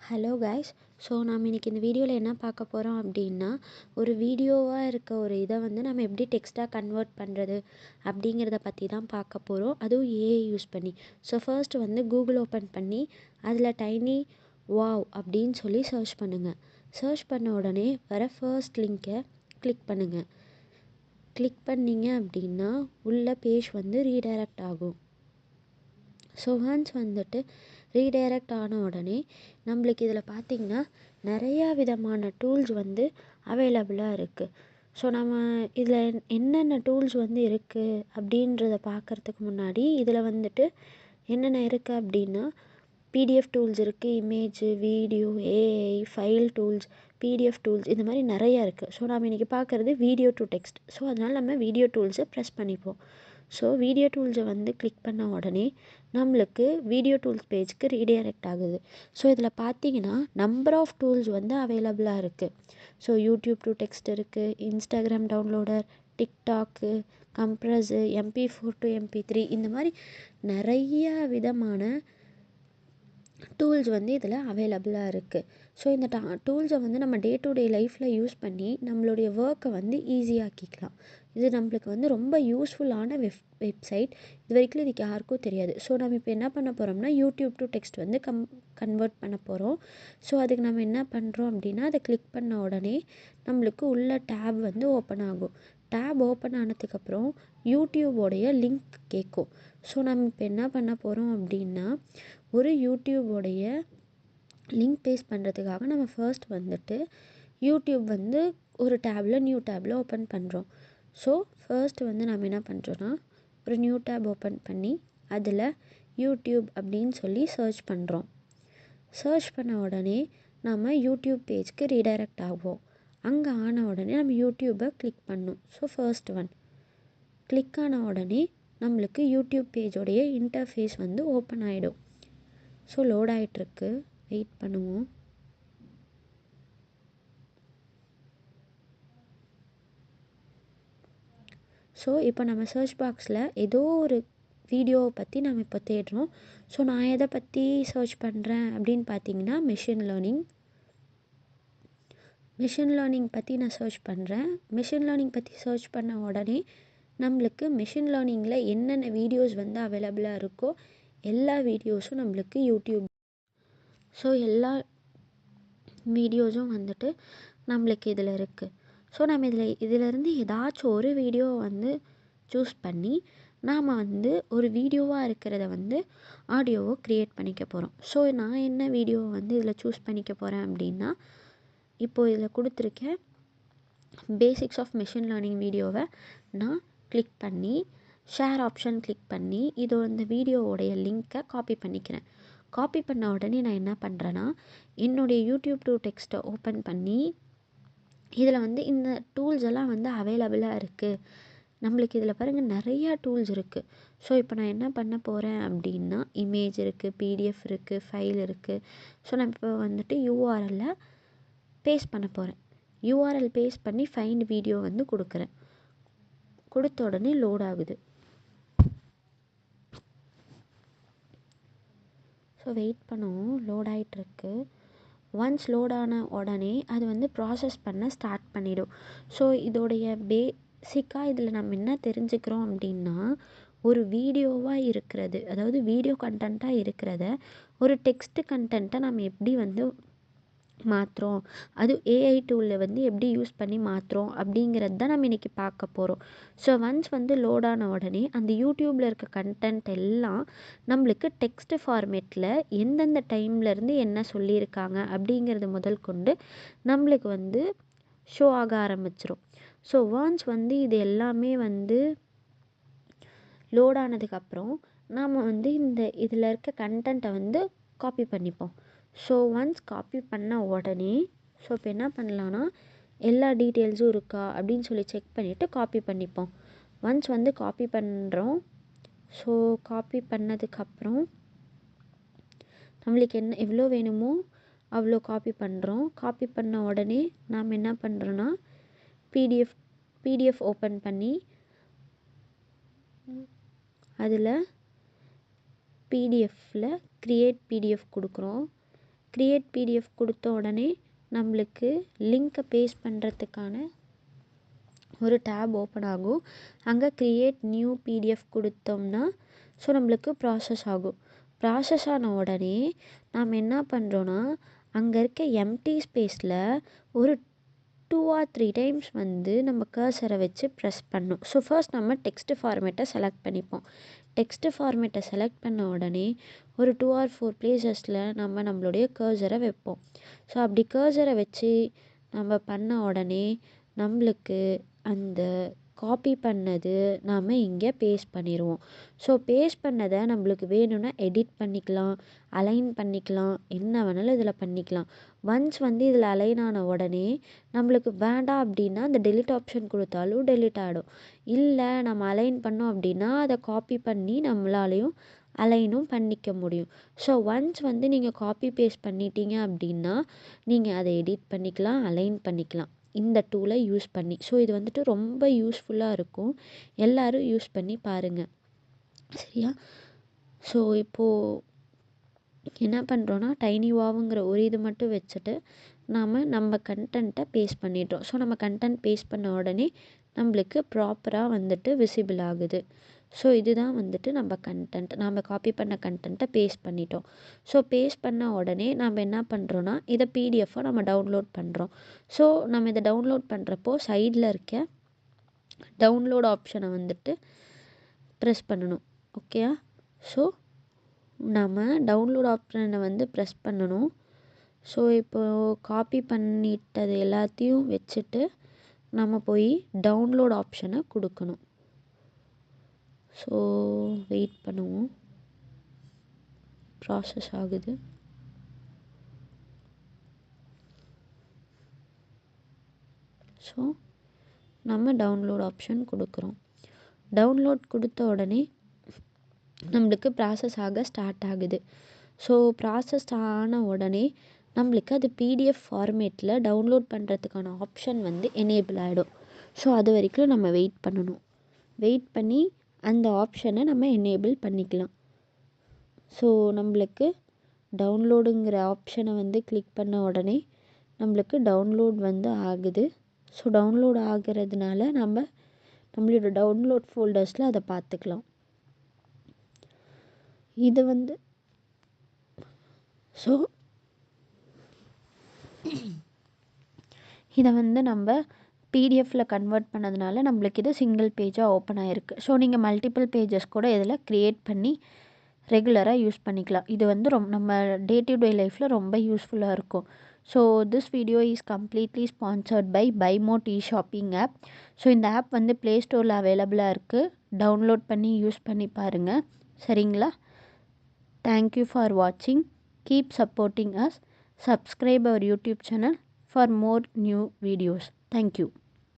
Hello guys. So நாம் இன்றைக்கி இந்த வீடியோவில் என்ன பார்க்க போகிறோம் அப்படின்னா, ஒரு வீடியோவாக இருக்க ஒரு இதை வந்து நம்ம எப்படி டெக்ஸ்ட்டாக கன்வெர்ட் பண்ணுறது அப்படிங்கிறத பற்றி தான் பார்க்க போகிறோம், அதுவும் ஏஐ யூஸ் பண்ணி. ஸோ ஃபர்ஸ்ட் வந்து கூகுள் ஓப்பன் பண்ணி அதில் டைனி வாவ் அப்படின்னு சொல்லி சர்ச் பண்ணுங்கள். சர்ச் பண்ண உடனே வர ஃபர்ஸ்ட் லிங்க்கை கிளிக் பண்ணுங்கள். கிளிக் பண்ணிங்க அப்படின்னா உள்ள பேஜ் வந்து ரீடைரக்ட் ஆகும். ஸோ ஒன்ஸ் வந்துட்டு ரீடைரக்ட் ஆன உடனே நம்மளுக்கு இதில் பார்த்திங்கன்னா நிறையா விதமான டூல்ஸ் வந்து அவைலபிளாக இருக்குது. ஸோ நம்ம இதில் என்னென்ன டூல்ஸ் வந்து இருக்குது அப்படின்றத பார்க்குறதுக்கு முன்னாடி இதில் வந்துட்டு என்னென்ன இருக்குது அப்படின்னா, பிடிஎஃப் டூல்ஸ் இருக்குது, image, video, AI, file tools, PDF tools, இந்த மாதிரி நிறையா இருக்குது. ஸோ நம்ம இன்றைக்கி பார்க்குறது வீடியோ டு டெக்ஸ்ட். ஸோ அதனால் நம்ம வீடியோ டூல்ஸை ப்ரெஸ் பண்ணிப்போம். ஸோ வீடியோ டூல்ஸை வந்து கிளிக் பண்ண உடனே நம்மளுக்கு வீடியோ டூல்ஸ் பேஜ்க்கு ரீடைரக்ட் ஆகுது. ஸோ இதில் பார்த்தீங்கன்னா நம்பர் ஆஃப் டூல்ஸ் வந்து அவைலபிளாக இருக்குது. ஸோ யூடியூப் டு டெக்ஸ்ட் இருக்குது, Instagram downloader, TikTok, compress, MP4 to MP3, இந்த மாதிரி நிறைய விதமான டூல்ஸ் வந்து இதில் அவைலபிளாக இருக்குது. ஸோ இந்த டூல்ஸை வந்து நம்ம டே டு டே லைஃப்பில் யூஸ் பண்ணி நம்மளுடைய ஒர்க்கை வந்து ஈஸியாக்கிக்கலாம். இது நம்மளுக்கு வந்து ரொம்ப யூஸ்ஃபுல்லான வெப்சைட். இது வரைக்கும் இதுக்கு யாருக்கும் தெரியாது. ஸோ நம்ம இப்போ என்ன பண்ண போகிறோம்னா, யூடியூப் டு டெக்ஸ்ட் வந்து கன்வெர்ட் பண்ண போகிறோம். ஸோ அதுக்கு நம்ம என்ன பண்ணுறோம் அப்படின்னா, அதை கிளிக் பண்ண உடனே நம்மளுக்கு உள்ள டேப் வந்து ஓப்பன் ஆகும். டேப் ஓப்பன் ஆனதுக்கப்புறம் யூடியூபோடைய லிங்க் கேட்கும். ஸோ நம்ம இப்போ என்ன பண்ண போகிறோம் அப்படின்னா, ஒரு யூடியூபோடைய லிங்க் பேஸ்ட் பண்ணுறதுக்காக நம்ம ஃபர்ஸ்ட் வந்துட்டு யூடியூப் வந்து ஒரு டேபில் நியூ டேபில் ஓப்பன் பண்ணுறோம். ஸோ ஃபர்ஸ்ட் வந்து நம்ம என்ன பண்ணுறோன்னா, ஒரு நியூ டேப் ஓப்பன் பண்ணி அதில் யூடியூப் அப்படின்னு சொல்லி சர்ச் பண்ணுறோம். சர்ச் பண்ண உடனே நம்ம யூடியூப் பேஜ்க்கு ரீடைரக்ட் ஆகும். அங்கே ஆன உடனே நம்ம யூடியூப்பை கிளிக் பண்ணணும். ஸோ ஃபர்ஸ்ட் ஒன் கிளிக் ஆன உடனே நம்மளுக்கு யூடியூப் பேஜோடைய இன்டர்ஃபேஸ் வந்து ஓப்பன் ஆகிடும். ஸோ லோட் ஆகிட்டுருக்கு, வெயிட் பண்ணுவோம். ஸோ இப்போ நம்ம சர்ச் பாக்ஸில் ஏதோ ஒரு வீடியோவை பற்றி நம்ம இப்போ தேடுறோம். ஸோ நான் எதை பற்றி சர்ச் பண்ணுறேன் அப்படின்னு பார்த்தீங்கன்னா, மிஷின் லேர்னிங் பற்றி நான் சர்ச் பண்ணுறேன். மிஷின் லேர்னிங் பற்றி சர்ச் பண்ண உடனே நம்மளுக்கு மிஷின் லேர்னிங்கில் என்னென்ன வீடியோஸ் வந்து அவைலபிளாக இருக்கோ எல்லா வீடியோஸும் நம்மளுக்கு யூடியூப். ஸோ எல்லா வீடியோஸும் வந்துட்டு நம்மளுக்கு இதில் இருக்குது. ஸோ நம்ம இதிலேருந்து ஏதாச்சும் ஒரு வீடியோவை வந்து சூஸ் பண்ணி நாம் வந்து ஒரு வீடியோவாக இருக்கிறத வந்து ஆடியோவை க்ரியேட் பண்ணிக்க போகிறோம். ஸோ நான் என்ன வீடியோவை வந்து இதில் சூஸ் பண்ணிக்க போகிறேன் அப்படின்னா, இப்போது இதில் கொடுத்துருக்கேன் பேசிக்ஸ் ஆஃப் மிஷின் லேர்னிங் வீடியோவை நான் கிளிக் பண்ணி ஷேர் ஆப்ஷன் கிளிக் பண்ணி இந்த வீடியோவோடைய லிங்க்கை காப்பி பண்ணிக்கிறேன். காப்பி பண்ண உடனே நான் என்ன பண்ணுறேன்னா, என்னுடைய யூடியூப் டு டெக்ஸ்ட்டை ஓப்பன் பண்ணி இதில் வந்து இந்த டூல்ஸ் எல்லாம் வந்து அவைலபிளாக இருக்குது. நம்மளுக்கு இதில் பாருங்கள் நிறையா டூல்ஸ் இருக்குது. ஸோ இப்போ நான் என்ன பண்ண போகிறேன் அப்படின்னா, இமேஜ் இருக்குது, பிடிஎஃப் இருக்குது, ஃபைல் இருக்குது. ஸோ நான் இப்போ வந்துட்டு யூஆர்எல்லை பேஸ்ட் பண்ண போகிறேன். யூஆர்எல் பேஸ்ட் பண்ணி ஃபைண்ட் வீடியோ வந்து கொடுக்குறேன். கொடுத்த உடனே லோட் ஆகுது. ஸோ வெயிட் பண்ணுவோம், லோட் ஆகிட்டுருக்கு. ஒன்ஸ் லோட் ஆன உடனே அது வந்து ப்ராசஸ் பண்ண ஸ்டார்ட் பண்ணிடும். ஸோ இதோடைய பேசிக்காக இதில் நம்ம என்ன தெரிஞ்சுக்கிறோம் அப்படின்னா, ஒரு வீடியோவாக இருக்கிறது, அதாவது வீடியோ கண்டென்ட்டாக இருக்கிறத ஒரு டெக்ஸ்ட் கண்டென்ட்டை நம்ம எப்படி வந்து மாற்றுறோம், அது ஏஐ டூலில் வந்து எப்படி யூஸ் பண்ணி மாற்றுறோம் அப்படிங்கிறது தான் நம்ம இன்றைக்கி பார்க்க போகிறோம். ஸோ ஒன்ஸ் வந்து லோட் ஆன உடனே அந்த யூடியூப்பில் இருக்க கண்டென்ட் எல்லாம் நம்மளுக்கு டெக்ஸ்ட் ஃபார்மேட்டில் எந்தெந்த டைம்லேருந்து என்ன சொல்லியிருக்காங்க அப்படிங்கிறது முதல் கொண்டு நம்மளுக்கு வந்து ஷோ ஆக ஆரம்பிச்சிடும். ஸோ ஒன்ஸ் வந்து இது எல்லாமே வந்து லோட் ஆனதுக்கப்புறம் நாம் வந்து இதில் இருக்க கண்டென்ட்டை வந்து காப்பி பண்ணிப்போம். ஸோ ஒன்ஸ் காப்பி பண்ண உடனே இப்போ என்ன பண்ணலான்னா, எல்லா டீட்டெயில்ஸும் இருக்கா அப்படின்னு சொல்லி செக் பண்ணிவிட்டு காப்பி பண்ணிப்போம். ஒன்ஸ் வந்து காப்பி பண்ணுறோம். ஸோ காப்பி பண்ணதுக்கப்புறம் நம்மளுக்கு எவ்வளோ வேணுமோ அவ்வளோ காப்பி பண்ணுறோம். காப்பி பண்ண உடனே நாம் என்ன பண்ணுறோன்னா, பிடிஎஃப் ஓப்பன் பண்ணி அதில் பிடிஎஃப்பில் க்ரியேட் பிடிஎஃப் கொடுக்குறோம். கிரியேட் பிடிஎஃப் கொடுத்த உடனே நம்மளுக்கு லிங்க்கை பேஸ்ட் பண்ணுறதுக்கான ஒரு டேப் ஓப்பன் ஆகும். அங்கே கிரியேட் நியூ பிடிஎஃப் கொடுத்தோம்னா ஸோ நம்மளுக்கு ப்ராசஸ் ஆகும். ப்ராசஸ் ஆன உடனே நாம் என்ன பண்ணுறோன்னா அங்கே இருக்க எம்டி ஸ்பேஸில் ஒரு 2 or 3 டைம்ஸ் வந்து நம்ம கர்சரை வச்சு ப்ரெஸ் பண்ணணும். ஸோ ஃபர்ஸ்ட் நம்ம டெக்ஸ்ட் ஃபார்மேட்டை செலக்ட் பண்ணிப்போம். டெக்ஸ்ட் ஃபார்மேட்டை செலக்ட் பண்ண உடனே ஒரு 2 or 4 பிளேசஸில் நம்மளுடைய கர்சரை வைப்போம். ஸோ அப்படி கர்சரை வச்சு நம்ம பண்ண உடனே நம்மளுக்கு அந்த காப்பி பண்ணது நாம் இங்கே பேஸ்ட் பண்ணிடுவோம். ஸோ பேஸ்ட் பண்ணதை நம்மளுக்கு வேணும்னா எடிட் பண்ணிக்கலாம், அலைன் பண்ணிக்கலாம், என்ன வேணாலும் இதில் பண்ணிக்கலாம். ஒன்ஸ் வந்து இதில் அலைன் ஆன உடனே நம்மளுக்கு வேண்டாம் அப்படின்னா அந்த டெலிட் ஆப்ஷன் கொடுத்தாலும் டெலிட் ஆகிடும். இல்லை நம்ம அலைன் பண்ணோம் அப்படின்னா அதை காப்பி பண்ணி நம்மளாலையும் அலைனும் பண்ணிக்க முடியும். ஸோ ஒன்ஸ் வந்து நீங்கள் காப்பி பேஸ்ட் பண்ணிட்டீங்க அப்படின்னா நீங்கள் அதை எடிட் பண்ணிக்கலாம், அலைன் பண்ணிக்கலாம் இந்த டூலை யூஸ் பண்ணி. ஸோ இது வந்துட்டு ரொம்ப யூஸ்ஃபுல்லாக இருக்கும். எல்லோரும் யூஸ் பண்ணி பாருங்கள், சரியா? ஸோ இப்போது என்ன பண்ணுறோன்னா டைனிவாவுங்கிற ஒரு இது மட்டும் வச்சுட்டு நம்ம கண்டென்ட்டை பேஸ்ட் பண்ணிடுறோம். ஸோ நம்ம கண்டென்ட் பேஸ்ட் பண்ண உடனே நம்மளுக்கு ப்ராப்பராக வந்துட்டு விசிபிள் ஆகுது. ஸோ இதுதான் வந்துட்டு நம்ம கண்டென்ட். நம்ம காப்பி பண்ண கண்டென்ட்டை பேஸ்ட் பண்ணிட்டோம். ஸோ பேஸ்ட் பண்ண உடனே நம்ம என்ன பண்ணுறோன்னா இதை பிடிஎஃபாக நம்ம டவுன்லோட் பண்ணுறோம். ஸோ நம்ம இதை டவுன்லோட் பண்ணுறப்போ சைடில் இருக்க டவுன்லோட் ஆப்ஷனை வந்துட்டு ப்ரெஸ் பண்ணணும். ஓகேயா? ஸோ நம்ம டவுன்லோட் ஆப்ஷனை வந்து ப்ரெஸ் பண்ணணும். ஸோ இப்போது காப்பி பண்ணிட்டது எல்லாத்தையும் வச்சுட்டு நம்ம போய் டவுன்லோட் ஆப்ஷனை கொடுக்கணும். ஸோ வெயிட் பண்ணுவோம், ப்ராசஸ் ஆகுது. ஸோ நம்ம டவுன்லோட் ஆப்ஷன் கொடுக்குறோம். டவுன்லோட் கொடுத்த உடனே நம்மளுக்கு ப்ராசஸ் ஆக ஸ்டார்ட் ஆகுது. ஸோ ப்ராசஸ் ஆன உடனே நம்மளுக்கு அது பிடிஎஃப் ஃபார்மேட்டில் டவுன்லோட் பண்ணுறதுக்கான ஆப்ஷன் வந்து எனேபிள் ஆகிடும். ஸோ அது வரைக்கும் நம்ம வெயிட் பண்ணணும். வெயிட் பண்ணி அந்த ஆப்ஷனை நம்ம எனேபிள் பண்ணிக்கலாம். ஸோ நம்மளுக்கு டவுன்லோடுங்கிற ஆப்ஷனை வந்து கிளிக் பண்ண உடனே நம்மளுக்கு டவுன்லோட் வந்து ஆகுது. ஸோ டவுன்லோட் ஆகிறதுனால நம்மளோட டவுன்லோட் ஃபோல்டர்ஸில் அதை பார்த்துக்கலாம். இது வந்து ஸோ இதை வந்து நம்ம பிடிஎஃப்பில் கன்வெர்ட் பண்ணதுனால நம்மளுக்கு இது சிங்கிள் பேஜாக ஓப்பன் ஆகிருக்கு. ஸோ நீங்கள் மல்டிபிள் பேஜஸ் கூட இதில் க்ரியேட் பண்ணி ரெகுலராக யூஸ் பண்ணிக்கலாம். இது வந்து நம்ம டே டு டே லைஃப்பில் ரொம்ப யூஸ்ஃபுல்லாக இருக்கும். So this video is completely sponsored by Bymode shopping app. So இந்த ஆப் வந்து ப்ளே ஸ்டோரில் அவைலபிளாக இருக்குது. டவுன்லோட் பண்ணி யூஸ் பண்ணி பாருங்கள், சரிங்களா? தேங்க்யூ ஃபார் வாட்சிங். Keep supporting us. Subscribe our YouTube channel for more new videos. Thank you.